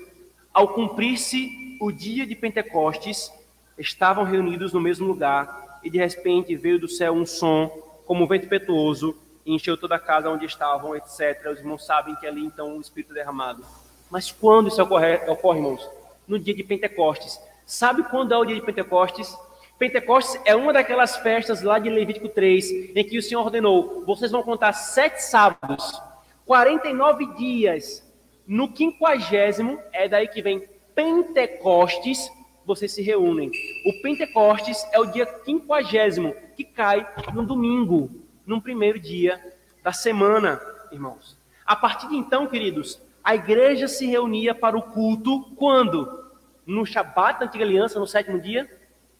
Ao cumprir-se o dia de Pentecostes, estavam reunidos no mesmo lugar, e de repente veio do céu um som, como um vento impetuoso, e encheu toda a casa onde estavam, etc. Os irmãos sabem que ali, então, o Espírito é derramado. Mas quando isso ocorre, irmãos? No dia de Pentecostes. Sabe quando é o dia de Pentecostes? Pentecostes é uma daquelas festas lá de Levítico 3, em que o Senhor ordenou, vocês vão contar 7 sábados, 49 dias, no 50º, é daí que vem Pentecostes, vocês se reúnem. O Pentecostes é o dia 50º, que cai no domingo, no primeiro dia da semana, irmãos. A partir de então, queridos, a igreja se reunia para o culto quando? No Shabat da Antiga Aliança, no 7º dia?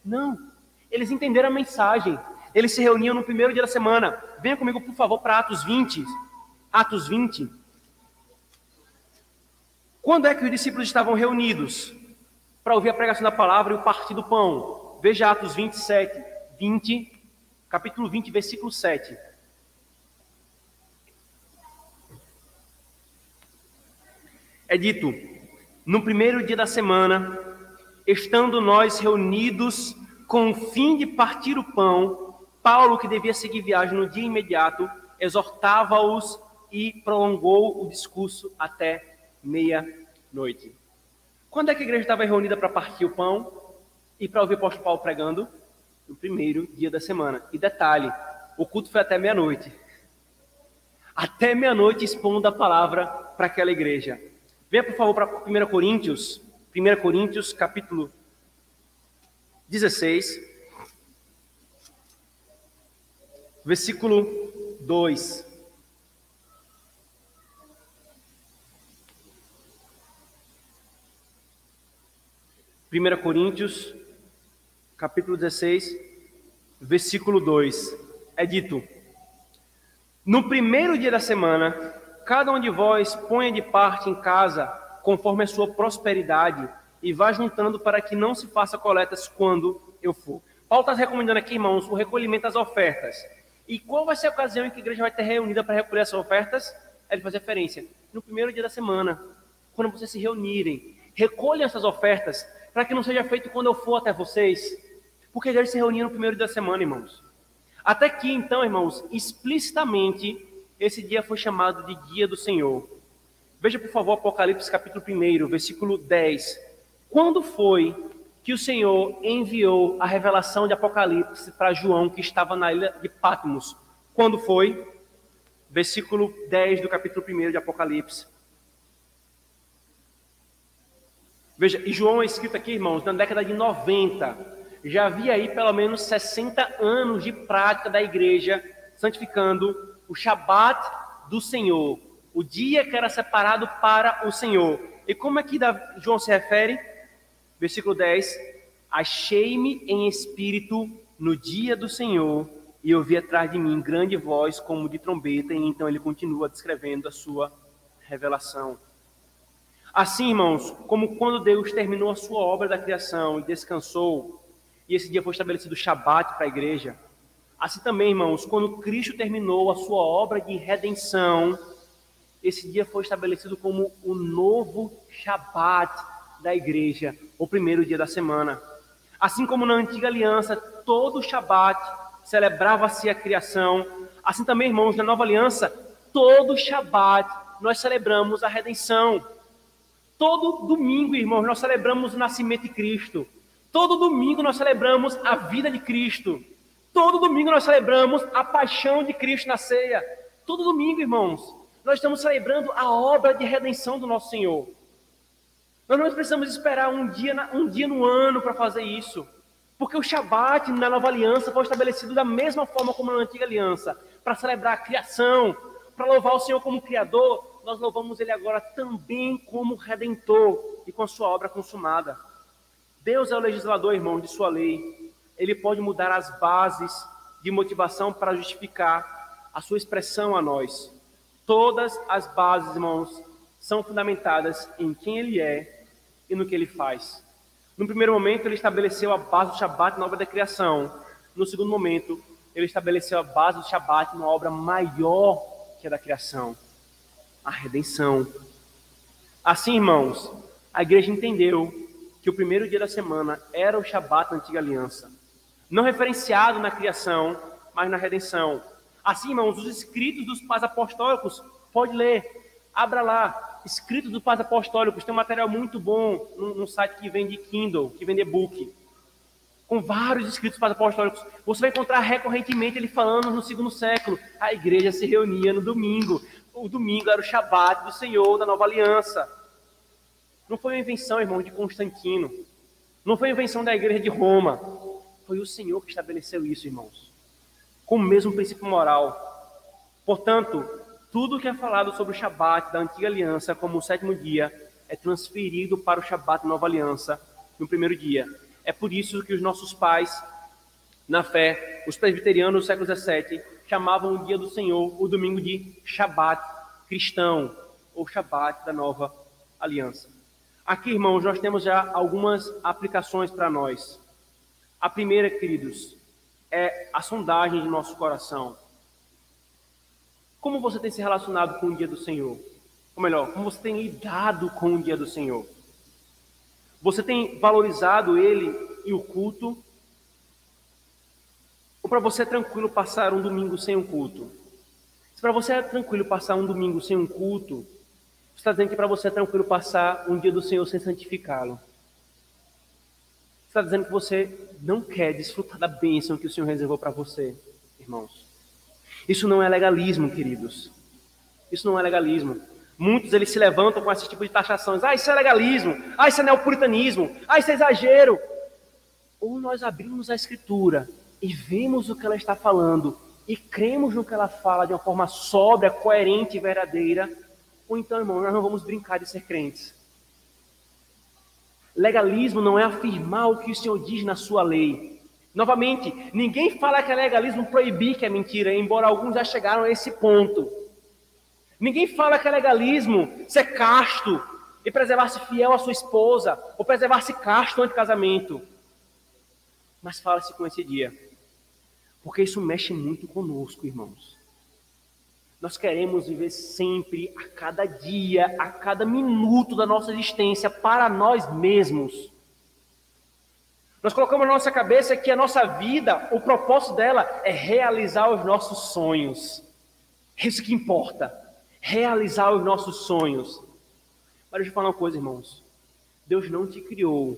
Não. Eles entenderam a mensagem. Eles se reuniam no primeiro dia da semana. Venha comigo, por favor, para Atos 20. Atos 20. Quando é que os discípulos estavam reunidos para ouvir a pregação da palavra e o partir do pão? Veja Atos 20, capítulo 20, versículo 7. É dito, no primeiro dia da semana, estando nós reunidos com o fim de partir o pão, Paulo, que devia seguir viagem no dia imediato, exortava-os e prolongou o discurso até meia-noite. Quando é que a igreja estava reunida para partir o pão e para ouvir o apóstolo Paulo pregando? No primeiro dia da semana. E detalhe, o culto foi até meia-noite. Até meia-noite expondo a palavra para aquela igreja. Venha, por favor, para 1 Coríntios. 1 Coríntios, capítulo 16, versículo 2. Primeira Coríntios, capítulo 16, versículo 2. É dito: no primeiro dia da semana, cada um de vós ponha de parte em casa, conforme a sua prosperidade, e vá juntando para que não se faça coletas quando eu for. Paulo está recomendando aqui, irmãos, o recolhimento das ofertas. E qual vai ser a ocasião em que a igreja vai ter reunida para recolher essas ofertas? Ele faz referência no primeiro dia da semana, quando vocês se reunirem. Recolham essas ofertas, para que não seja feito quando eu for até vocês, porque a igreja se reunia no primeiro dia da semana, irmãos. Até que, então, irmãos, explicitamente, esse dia foi chamado de Dia do Senhor. Veja, por favor, Apocalipse capítulo 1, versículo 10. Quando foi que o Senhor enviou a revelação de Apocalipse para João, que estava na ilha de Patmos? Quando foi? Versículo 10 do capítulo 1 de Apocalipse. Veja, e João é escrito aqui, irmãos, na década de 90. Já havia aí pelo menos 60 anos de prática da igreja, santificando o Shabat do Senhor, o dia que era separado para o Senhor. E como é que João se refere? Versículo 10, achei-me em espírito no dia do Senhor, e ouvi atrás de mim grande voz como de trombeta, e então ele continua descrevendo a sua revelação. Assim, irmãos, como quando Deus terminou a sua obra da criação e descansou, e esse dia foi estabelecido o Shabat para a igreja, assim também, irmãos, quando Cristo terminou a sua obra de redenção, esse dia foi estabelecido como o novo Shabat da igreja, o primeiro dia da semana. Assim como na antiga aliança, todo Shabat celebrava-se a criação, assim também, irmãos, na nova aliança, todo Shabat nós celebramos a redenção. Todo domingo, irmãos, nós celebramos o nascimento de Cristo. Todo domingo nós celebramos a vida de Cristo. Todo domingo nós celebramos a paixão de Cristo na ceia. Todo domingo, irmãos, nós estamos celebrando a obra de redenção do nosso Senhor. Nós não precisamos esperar um dia no ano para fazer isso. Porque o Shabat na nova aliança foi estabelecido da mesma forma como na antiga aliança. Para celebrar a criação, para louvar o Senhor como Criador, nós louvamos Ele agora também como Redentor e com a sua obra consumada. Deus é o legislador, irmão, de sua lei. Ele pode mudar as bases de motivação para justificar a sua expressão a nós. Todas as bases, irmãos, são fundamentadas em quem Ele é e no que Ele faz. No primeiro momento, Ele estabeleceu a base do Shabat na obra da criação. No segundo momento, Ele estabeleceu a base do Shabat na obra maior que a da criação, a redenção. Assim, irmãos, a igreja entendeu que o primeiro dia da semana era o Shabat da antiga aliança. Não referenciado na criação, mas na redenção. Assim, irmãos, os escritos dos pais apostólicos, pode ler, abra lá, escritos dos pais apostólicos, tem um material muito bom num site que vende Kindle, que vende e-book, com vários escritos dos pais apostólicos. Você vai encontrar recorrentemente ele falando no segundo século, a igreja se reunia no domingo, o domingo era o Shabat do Senhor, da nova aliança. Não foi uma invenção, irmão, de Constantino, não foi uma invenção da igreja de Roma, foi o Senhor que estabeleceu isso, irmãos, com o mesmo princípio moral. Portanto, tudo que é falado sobre o Shabat da antiga aliança como o sétimo dia é transferido para o Shabat da nova aliança no primeiro dia. É por isso que os nossos pais, na fé, os presbiterianos do século XVII, chamavam o dia do Senhor, o domingo, de Shabat cristão, ou Shabat da nova aliança. Aqui, irmãos, nós temos já algumas aplicações para nós. A primeira, queridos, é a sondagem de nosso coração. Como você tem se relacionado com o dia do Senhor? Ou melhor, como você tem lidado com o dia do Senhor? Você tem valorizado ele e o culto? Ou para você é tranquilo passar um domingo sem um culto? Se para você é tranquilo passar um domingo sem um culto, você está dizendo que para você é tranquilo passar um dia do Senhor sem santificá-lo. Você está dizendo que você não quer desfrutar da bênção que o Senhor reservou para você, irmãos. Isso não é legalismo, queridos. Isso não é legalismo. Muitos eles se levantam com esse tipo de taxações. Ah, isso é legalismo. Ah, isso é neopuritanismo. Ah, isso é exagero. Ou nós abrimos a Escritura e vemos o que ela está falando e cremos no que ela fala de uma forma sóbria, coerente e verdadeira. Ou então, irmão, nós não vamos brincar de ser crentes. Legalismo não é afirmar o que o Senhor diz na sua lei. Novamente, ninguém fala que é legalismo proibir que é mentira, embora alguns já chegaram a esse ponto. Ninguém fala que é legalismo ser casto e preservar-se fiel à sua esposa, ou preservar-se casto antes do casamento. Mas fala-se com esse dia, porque isso mexe muito conosco, irmãos. Nós queremos viver sempre, a cada dia, a cada minuto da nossa existência, para nós mesmos. Nós colocamos na nossa cabeça que a nossa vida, o propósito dela é realizar os nossos sonhos. É isso que importa, realizar os nossos sonhos. Mas deixa eu falar uma coisa, irmãos. Deus não te criou,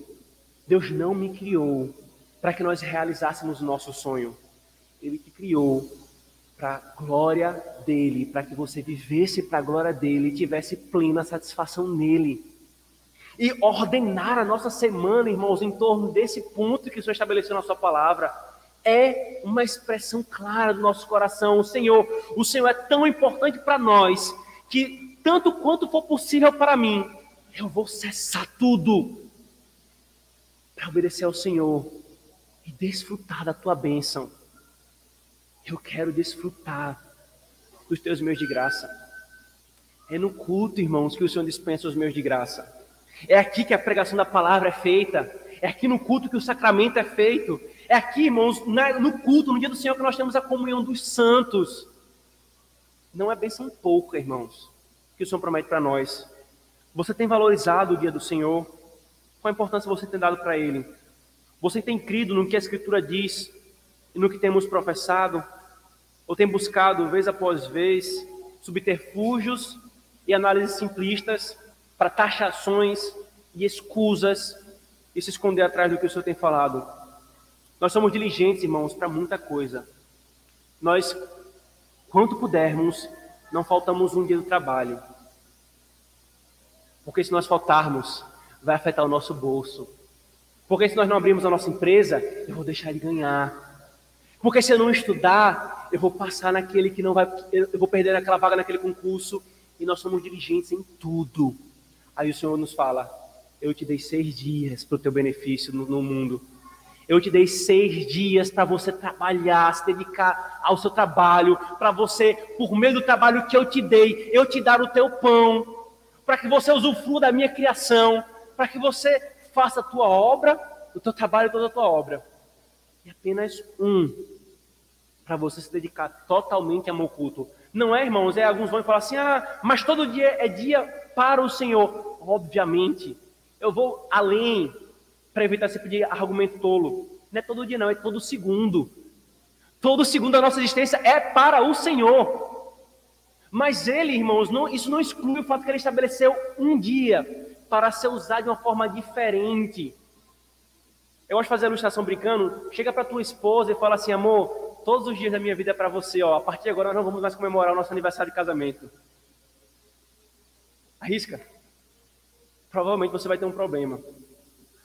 Deus não me criou para que nós realizássemos o nosso sonho. Ele te criou para a glória dele, para que você vivesse para a glória dele e tivesse plena satisfação nele. E ordenar a nossa semana, irmãos, em torno desse ponto que o Senhor estabeleceu na sua palavra, é uma expressão clara do nosso coração. O Senhor é tão importante para nós, que tanto quanto for possível para mim, eu vou cessar tudo para obedecer ao Senhor e desfrutar da tua bênção. Eu quero desfrutar dos teus meios de graça. É no culto, irmãos, que o Senhor dispensa os meios de graça. É aqui que a pregação da palavra é feita. É aqui no culto que o sacramento é feito. É aqui, irmãos, no culto, no dia do Senhor, que nós temos a comunhão dos santos. Não é bênção pouca, irmãos, que o Senhor promete para nós. Você tem valorizado o dia do Senhor? Qual a importância você tem dado para ele? Você tem crido no que a Escritura diz e no que temos professado? Ou tem buscado, vez após vez, subterfúgios e análises simplistas para taxações e escusas e se esconder atrás do que o Senhor tem falado? Nós somos diligentes, irmãos, para muita coisa. Nós, quanto pudermos, não faltamos um dia do trabalho. Porque se nós faltarmos, vai afetar o nosso bolso. Porque se nós não abrirmos a nossa empresa, eu vou deixar de ganhar. Porque se eu não estudar, eu vou passar naquele que não vai, eu vou perder aquela vaga naquele concurso. E nós somos diligentes em tudo. Aí o Senhor nos fala: eu te dei 6 dias para o teu benefício no mundo. Eu te dei 6 dias para você trabalhar, se dedicar ao seu trabalho, para você, por meio do trabalho que eu te dei, eu te dar o teu pão, para que você usufrua da minha criação, para que você faça a tua obra, o teu trabalho e toda a tua obra. E apenas para você se dedicar totalmente ao meu culto. Não é, irmãos? Alguns vão falar assim: mas todo dia é dia para o Senhor. Obviamente, eu vou além, para evitar sempre de argumento tolo. Não é todo dia não, é todo segundo. Todo segundo da nossa existência é para o Senhor. Mas Ele, irmãos, isso não exclui o fato que Ele estabeleceu um dia para ser usado de uma forma diferente. Eu gosto de fazer a ilustração brincando. Chega para tua esposa e fala assim: amor, todos os dias da minha vida é para você. Ó, a partir de agora nós não vamos mais comemorar o nosso aniversário de casamento. Arrisca. Provavelmente você vai ter um problema.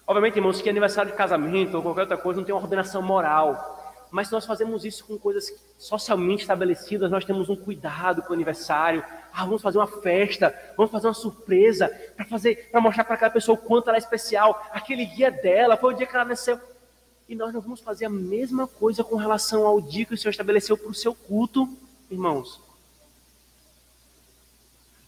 Obviamente, irmãos, que aniversário de casamento ou qualquer outra coisa não tem uma ordenação moral. Mas se nós fazemos isso com coisas socialmente estabelecidas, nós temos um cuidado com o aniversário. Vamos fazer uma festa, vamos fazer uma surpresa, para mostrar para aquela pessoa o quanto ela é especial. Aquele dia dela, foi o dia que ela nasceu. E nós não vamos fazer a mesma coisa com relação ao dia que o Senhor estabeleceu para o seu culto, irmãos.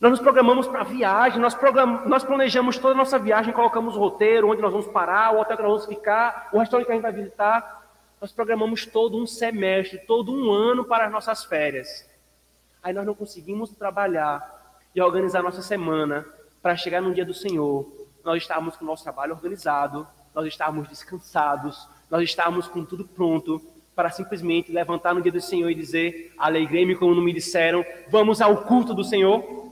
Nós nos programamos para a viagem, nós planejamos toda a nossa viagem, colocamos o roteiro, onde nós vamos parar, o hotel que nós vamos ficar, o restaurante que a gente vai visitar. Nós programamos todo um semestre, todo um ano para as nossas férias. Aí nós não conseguimos trabalhar e organizar nossa semana para chegar no dia do Senhor. Nós estávamos com o nosso trabalho organizado, nós estávamos descansados, nós estávamos com tudo pronto para simplesmente levantar no dia do Senhor e dizer: alegrei-me como não me disseram, vamos ao culto do Senhor.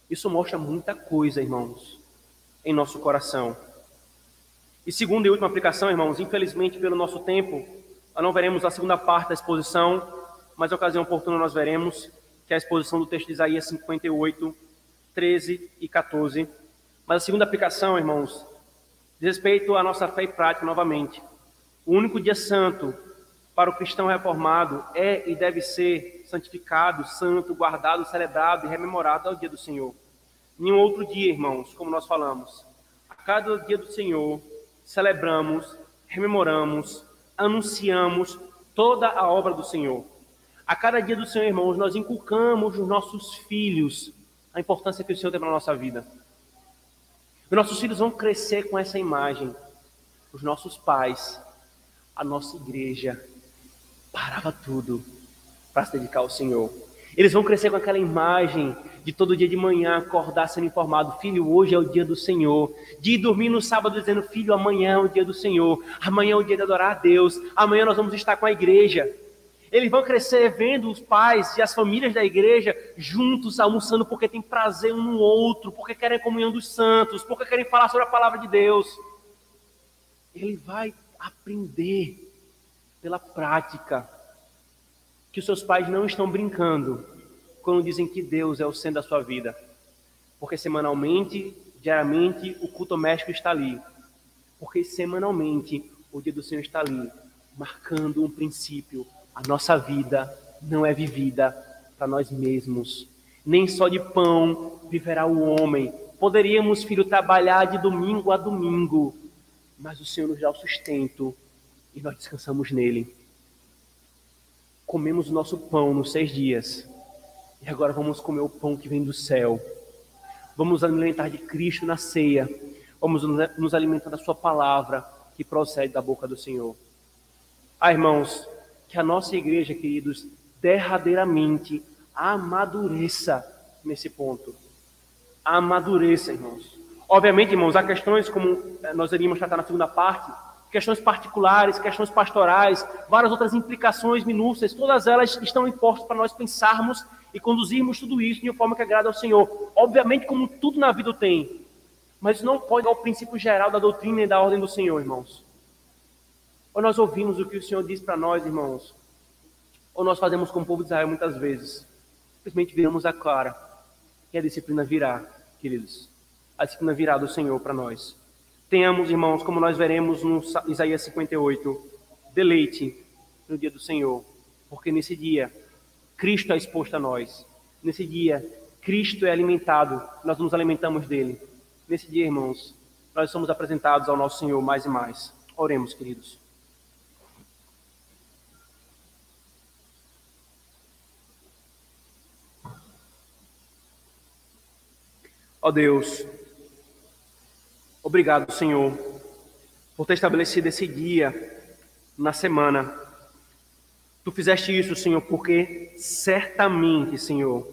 Isso mostra muita coisa, irmãos, em nosso coração. E segunda e última aplicação, irmãos, infelizmente pelo nosso tempo, nós não veremos a segunda parte da exposição, mas na ocasião oportuna nós veremos, que é a exposição do texto de Isaías 58, 13 e 14. Mas a segunda aplicação, irmãos, diz respeito à nossa fé e prática novamente. O único dia santo para o cristão reformado é e deve ser santificado, santo, guardado, celebrado e rememorado ao dia do Senhor. Nenhum outro dia, irmãos, como nós falamos. A cada dia do Senhor, celebramos, rememoramos, anunciamos toda a obra do Senhor. A cada dia do Senhor, irmãos, nós inculcamos nos nossos filhos a importância que o Senhor tem para a nossa vida. Os nossos filhos vão crescer com essa imagem. Os nossos pais, a nossa igreja, parava tudo para se dedicar ao Senhor. Eles vão crescer com aquela imagem de todo dia de manhã acordar sendo informado: filho, hoje é o dia do Senhor. De ir dormir no sábado dizendo: filho, amanhã é o dia do Senhor. Amanhã é o dia de adorar a Deus. Amanhã nós vamos estar com a igreja. Eles vão crescer vendo os pais e as famílias da igreja juntos, almoçando, porque tem prazer um no outro, porque querem a comunhão dos santos, porque querem falar sobre a palavra de Deus. Ele vai aprender pela prática que os seus pais não estão brincando quando dizem que Deus é o centro da sua vida. Porque semanalmente, diariamente, o culto doméstico está ali. Porque semanalmente o dia do Senhor está ali, marcando um princípio. A nossa vida não é vivida para nós mesmos. Nem só de pão viverá o homem. Poderíamos, filho, trabalhar de domingo a domingo, mas o Senhor nos dá o sustento e nós descansamos nele. Comemos o nosso pão nos 6 dias. E agora vamos comer o pão que vem do céu. Vamos nos alimentar de Cristo na ceia. Vamos nos alimentar da sua palavra que procede da boca do Senhor. Irmãos, que a nossa igreja, queridos, derradeiramente amadureça nesse ponto. Amadureça, irmãos. Obviamente, irmãos, há questões, como nós iríamos tratar na segunda parte, questões particulares, questões pastorais, várias outras implicações minúsculas, todas elas estão impostas para nós pensarmos e conduzirmos tudo isso de uma forma que agrada ao Senhor. Obviamente, como tudo na vida tem, mas isso não pode dar o princípio geral da doutrina e da ordem do Senhor, irmãos. Ou nós ouvimos o que o Senhor diz para nós, irmãos, ou nós fazemos como o povo de Israel muitas vezes, simplesmente viramos a cara, e a disciplina virá, queridos. A disciplina virá do Senhor para nós. Tenhamos, irmãos, como nós veremos no Isaías 58, deleite no dia do Senhor, porque nesse dia, Cristo é exposto a nós. Nesse dia, Cristo é alimentado, nós nos alimentamos dele. Nesse dia, irmãos, nós somos apresentados ao nosso Senhor mais e mais. Oremos, queridos. Ó Deus, obrigado, Senhor, por ter estabelecido esse dia na semana. Tu fizeste isso, Senhor, porque certamente, Senhor,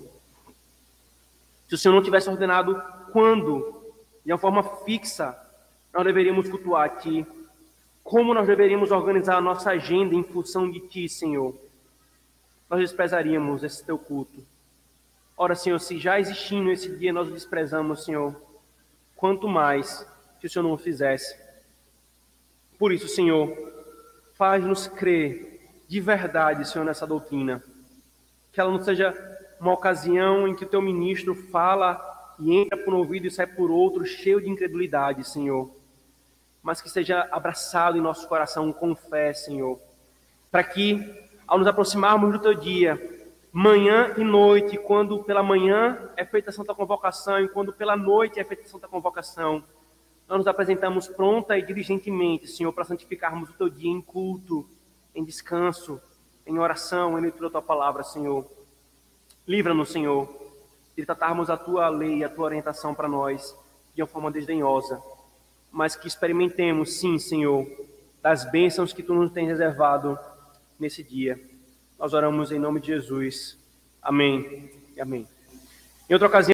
se o Senhor não tivesse ordenado quando, de uma forma fixa, nós deveríamos cultuar a Ti, como nós deveríamos organizar a nossa agenda em função de Ti, Senhor, nós desprezaríamos esse Teu culto. Ora, Senhor, se já existindo esse dia nós o desprezamos, Senhor, quanto mais se o Senhor não o fizesse. Por isso, Senhor, faz-nos crer de verdade, Senhor, nessa doutrina. Que ela não seja uma ocasião em que o Teu ministro fala e entra por um ouvido e sai por outro, cheio de incredulidade, Senhor. Mas que seja abraçado em nosso coração com fé, Senhor. Para que, ao nos aproximarmos do Teu dia, manhã e noite, quando pela manhã é feita a Santa Convocação e quando pela noite é feita a Santa Convocação, nós nos apresentamos pronta e diligentemente, Senhor, para santificarmos o Teu dia em culto, em descanso, em oração, em leitura da Tua palavra, Senhor. Livra-nos, Senhor, de tratarmos a Tua lei, a Tua orientação para nós de uma forma desdenhosa, mas que experimentemos, sim, Senhor, das bênçãos que Tu nos tens reservado nesse dia. Nós oramos em nome de Jesus. Amém e amém. Em outra ocasião,